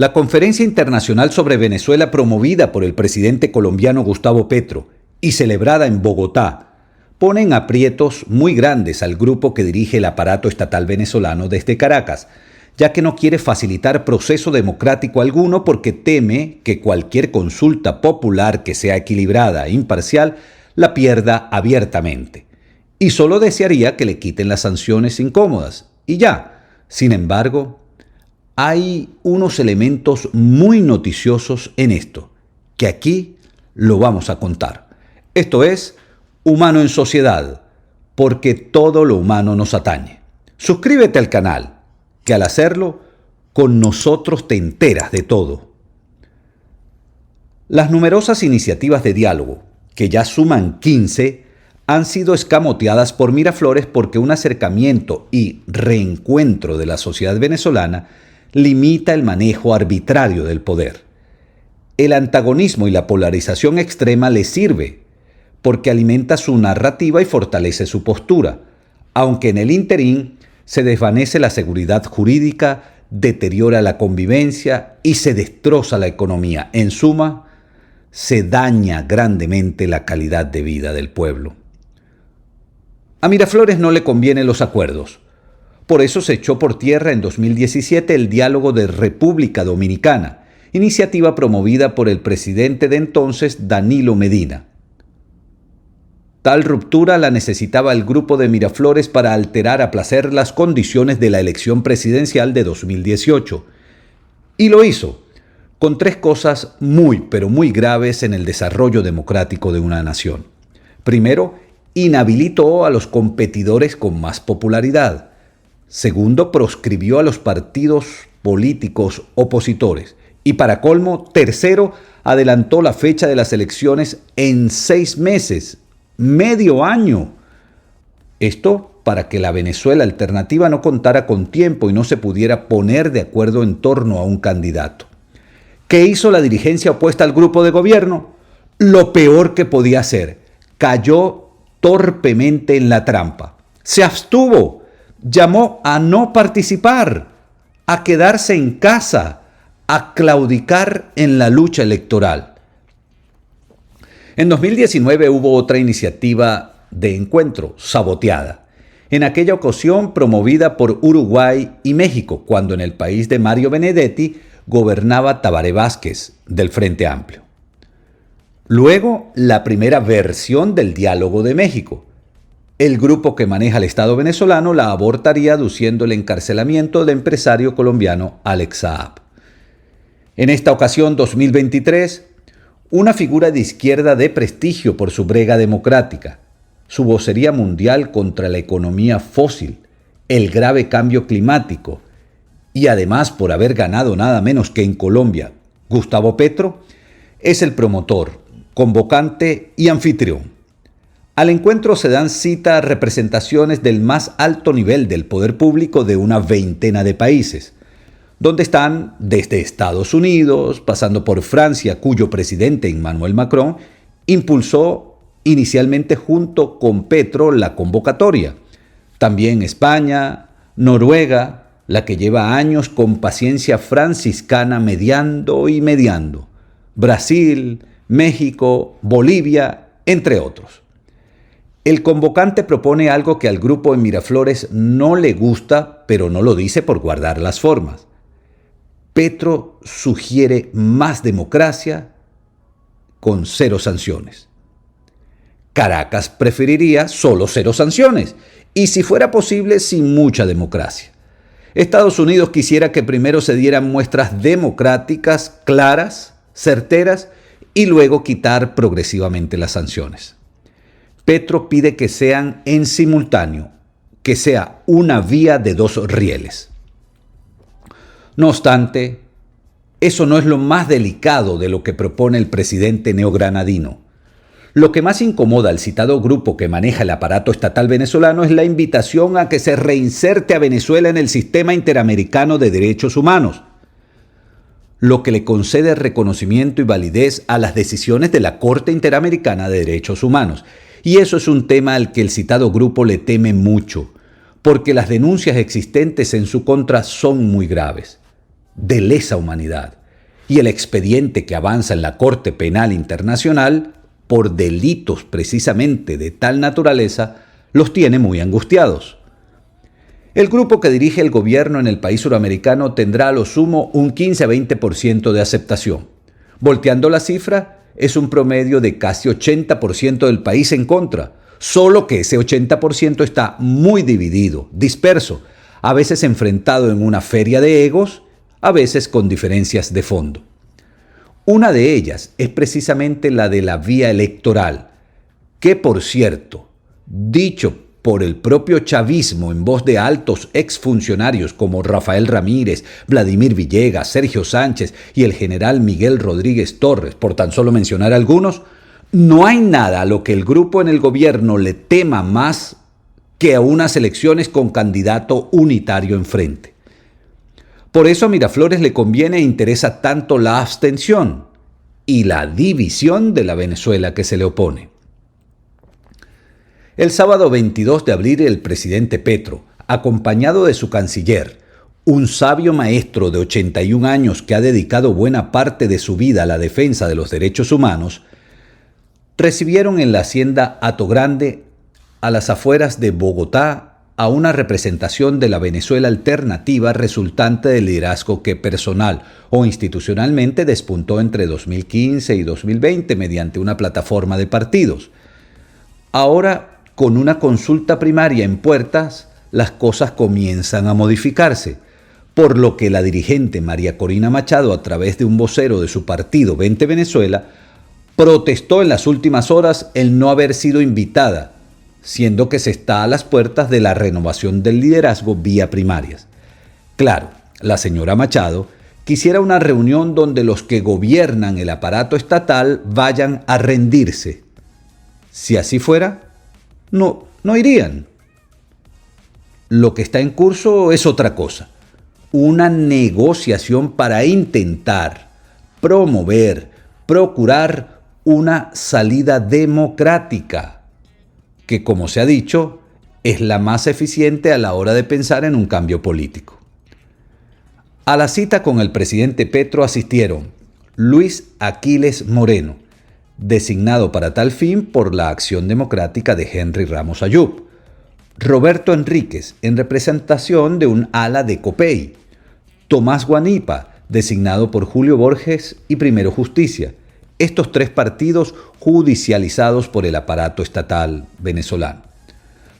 La conferencia internacional sobre Venezuela promovida por el presidente colombiano Gustavo Petro y celebrada en Bogotá pone en aprietos muy grandes al grupo que dirige el aparato estatal venezolano desde Caracas, ya que no quiere facilitar proceso democrático alguno porque teme que cualquier consulta popular que sea equilibrada e imparcial la pierda abiertamente. Y solo desearía que le quiten las sanciones incómodas. Y ya. Sin embargo, hay unos elementos muy noticiosos en esto, que aquí lo vamos a contar. Esto es Humano en Sociedad, porque todo lo humano nos atañe. Suscríbete al canal, que al hacerlo, con nosotros te enteras de todo. Las numerosas iniciativas de diálogo, que ya suman 15, han sido escamoteadas por Miraflores porque un acercamiento y reencuentro de la sociedad venezolana limita el manejo arbitrario del poder. El antagonismo y la polarización extrema le sirve porque alimenta su narrativa y fortalece su postura, aunque en el interín se desvanece la seguridad jurídica, deteriora la convivencia y se destroza la economía. En suma, se daña grandemente la calidad de vida del pueblo. A Miraflores no le convienen los acuerdos. Por eso se echó por tierra en 2017 el diálogo de República Dominicana, iniciativa promovida por el presidente de entonces, Danilo Medina. Tal ruptura la necesitaba el grupo de Miraflores para alterar a placer las condiciones de la elección presidencial de 2018. Y lo hizo, con tres cosas pero muy graves en el desarrollo democrático de una nación. Primero, inhabilitó a los competidores con más popularidad. Segundo, proscribió a los partidos políticos opositores. Y para colmo, tercero, adelantó la fecha de las elecciones en 6 meses, medio año. Esto para que la Venezuela alternativa no contara con tiempo y no se pudiera poner de acuerdo en torno a un candidato. ¿Qué hizo la dirigencia opuesta al grupo de gobierno? Lo peor que podía hacer. Cayó torpemente en la trampa. Se abstuvo, llamó a no participar, a quedarse en casa, a claudicar en la lucha electoral. En 2019 hubo otra iniciativa de encuentro saboteada, en aquella ocasión promovida por Uruguay y México, cuando en el país de Mario Benedetti gobernaba Tabaré Vázquez del Frente Amplio. Luego, la primera versión del Diálogo de México. El grupo que maneja el Estado venezolano la abortaría aduciendo el encarcelamiento del empresario colombiano Alex Saab. En esta ocasión, 2023, una figura de izquierda de prestigio por su brega democrática, su vocería mundial contra la economía fósil, el grave cambio climático y además por haber ganado nada menos que en Colombia, Gustavo Petro, es el promotor, convocante y anfitrión. Al encuentro se dan cita representaciones del más alto nivel del poder público de una veintena de países, donde están desde Estados Unidos, pasando por Francia, cuyo presidente Emmanuel Macron impulsó inicialmente junto con Petro la convocatoria. También España, Noruega, la que lleva años con paciencia franciscana mediando y mediando, Brasil, México, Bolivia, entre otros. El convocante propone algo que al grupo en Miraflores no le gusta, pero no lo dice por guardar las formas. Petro sugiere más democracia con 0 sanciones. Caracas preferiría solo 0 sanciones y, si fuera posible, sin mucha democracia. Estados Unidos quisiera que primero se dieran muestras democráticas claras, certeras, y luego quitar progresivamente las sanciones. Petro pide que sean en simultáneo, que sea una vía de 2 rieles. No obstante, eso no es lo más delicado de lo que propone el presidente neogranadino. Lo que más incomoda al citado grupo que maneja el aparato estatal venezolano es la invitación a que se reinserte a Venezuela en el sistema interamericano de derechos humanos, lo que le concede reconocimiento y validez a las decisiones de la Corte Interamericana de Derechos Humanos. Y eso es un tema al que el citado grupo le teme mucho, porque las denuncias existentes en su contra son muy graves. de lesa humanidad, y el expediente que avanza en la Corte Penal Internacional por delitos precisamente de tal naturaleza los tiene muy angustiados. El grupo que dirige el gobierno en el país suramericano tendrá a lo sumo un 15 a 20% de aceptación. Volteando la cifra, es un promedio de casi 80% del país en contra, solo que ese 80% está muy dividido, disperso, a veces enfrentado en una feria de egos, a veces con diferencias de fondo. Una de ellas es precisamente la de la vía electoral, que por cierto, dicho por el propio chavismo en voz de altos exfuncionarios como Rafael Ramírez, Vladimir Villegas, Sergio Sánchez y el general Miguel Rodríguez Torres, por tan solo mencionar algunos, no hay nada a lo que el grupo en el gobierno le tema más que a unas elecciones con candidato unitario enfrente. Por eso a Miraflores le conviene e interesa tanto la abstención y la división de la Venezuela que se le opone. El sábado 22 de abril el presidente Petro, acompañado de su canciller, un sabio maestro de 81 años que ha dedicado buena parte de su vida a la defensa de los derechos humanos, recibieron en la hacienda Hato Grande, a las afueras de Bogotá, a una representación de la Venezuela alternativa resultante del liderazgo que personal o institucionalmente despuntó entre 2015 y 2020 mediante una plataforma de partidos. Ahora, con una consulta primaria en puertas, las cosas comienzan a modificarse, por lo que la dirigente María Corina Machado, a través de un vocero de su partido 20 Venezuela, protestó en las últimas horas el no haber sido invitada, siendo que se está a las puertas de la renovación del liderazgo vía primarias. Claro, la señora Machado quisiera una reunión donde los que gobiernan el aparato estatal vayan a rendirse. Si así fuera, no irían. Lo que está en curso es otra cosa, una negociación para intentar promover, procurar una salida democrática, que como se ha dicho, es la más eficiente a la hora de pensar en un cambio político. A la cita con el presidente Petro asistieron Luis Aquiles Moreno, designado para tal fin por la Acción Democrática de Henry Ramos Ayub, Roberto Enríquez, en representación de un ala de COPEI, Tomás Guanipa, designado por Julio Borges y Primero Justicia, estos tres partidos judicializados por el aparato estatal venezolano.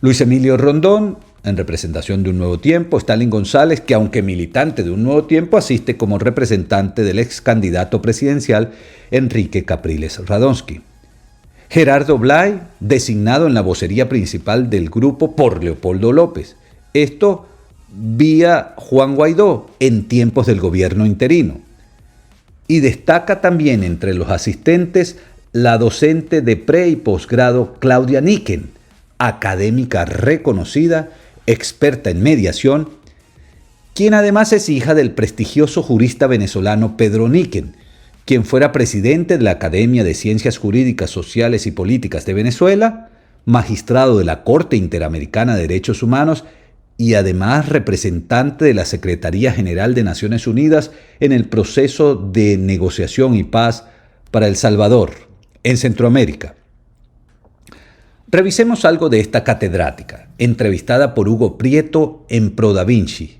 Luis Emilio Rondón, en representación de Un Nuevo Tiempo, Stalin González, que aunque militante de Un Nuevo Tiempo, asiste como representante del ex candidato presidencial Enrique Capriles Radonsky. Gerardo Blay, designado en la vocería principal del grupo por Leopoldo López. Esto vía Juan Guaidó en tiempos del gobierno interino. Y destaca también entre los asistentes la docente de pre y posgrado Claudia Niken, académica reconocida, experta en mediación, quien además es hija del prestigioso jurista venezolano Pedro Niken, quien fuera presidente de la Academia de Ciencias Jurídicas, Sociales y Políticas de Venezuela, magistrado de la Corte Interamericana de Derechos Humanos y además representante de la Secretaría General de Naciones Unidas en el proceso de negociación y paz para El Salvador, en Centroamérica. Revisemos algo de esta catedrática, entrevistada por Hugo Prieto en Pro Da Vinci.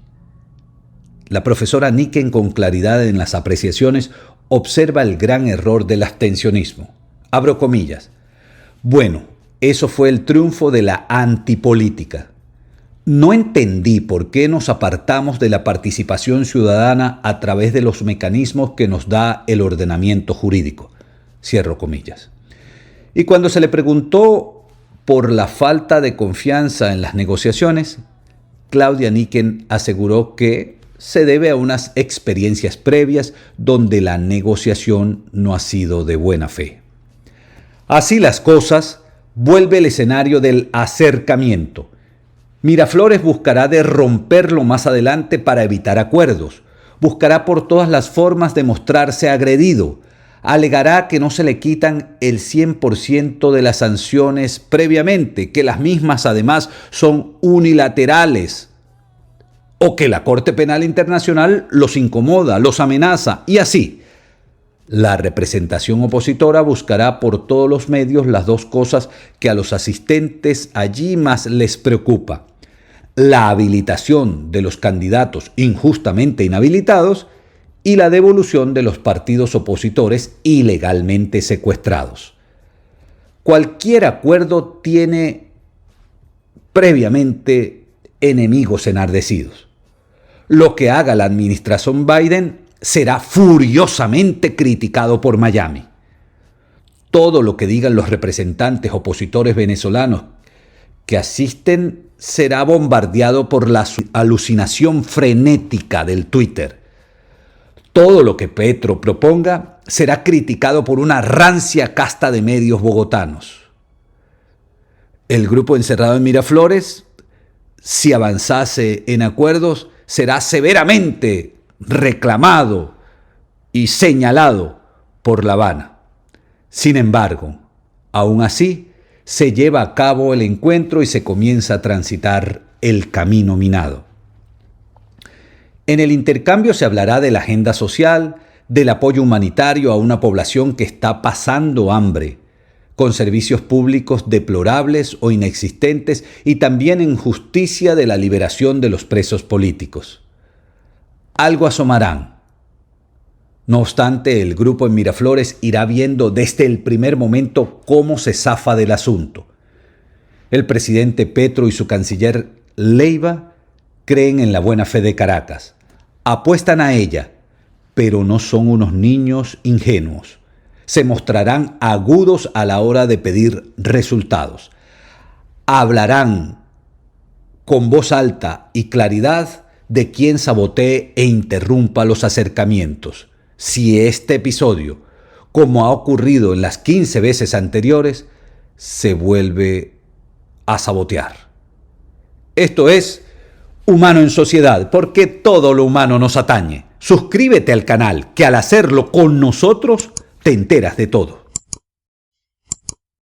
La profesora Niken, con claridad en las apreciaciones, observa el gran error del abstencionismo. Abro comillas. Bueno, eso fue el triunfo de la antipolítica. No entendí por qué nos apartamos de la participación ciudadana a través de los mecanismos que nos da el ordenamiento jurídico. Cierro comillas. Y cuando se le preguntó por la falta de confianza en las negociaciones, Claudia Niken aseguró que se debe a unas experiencias previas donde la negociación no ha sido de buena fe. Así las cosas, vuelve el escenario del acercamiento. Miraflores buscará de romperlo más adelante para evitar acuerdos. Buscará por todas las formas de mostrarse agredido. Alegará que no se le quitan el 100% de las sanciones previamente, que las mismas además son unilaterales. o que la Corte Penal Internacional los incomoda, los amenaza y así. La representación opositora buscará por todos los medios las dos cosas que a los asistentes allí más les preocupa: la habilitación de los candidatos injustamente inhabilitados y la devolución de los partidos opositores ilegalmente secuestrados. Cualquier acuerdo tiene previamente enemigos enardecidos. Lo que haga la administración Biden será furiosamente criticado por Miami. Todo lo que digan los representantes opositores venezolanos que asisten será bombardeado por la alucinación frenética del Twitter. Todo lo que Petro proponga será criticado por una rancia casta de medios bogotanos. El grupo encerrado en Miraflores, si avanzase en acuerdos, será severamente reclamado y señalado por La Habana. Sin embargo, aún así, se lleva a cabo el encuentro y se comienza a transitar el camino minado. En el intercambio se hablará de la agenda social, del apoyo humanitario a una población que está pasando hambre, con servicios públicos deplorables o inexistentes, y también en justicia de la liberación de los presos políticos. Algo asomarán. No obstante, el grupo en Miraflores irá viendo desde el primer momento cómo se zafa del asunto. El presidente Petro y su canciller Leiva creen en la buena fe de Caracas, apuestan a ella, pero no son unos niños ingenuos. Se mostrarán agudos a la hora de pedir resultados. Hablarán con voz alta y claridad de quien sabotee e interrumpa los acercamientos. Si este episodio, como ha ocurrido en las 15 veces anteriores, se vuelve a sabotear. Esto es Humano en Sociedad, porque todo lo humano nos atañe. Suscríbete al canal, que al hacerlo con nosotros te enteras de todo.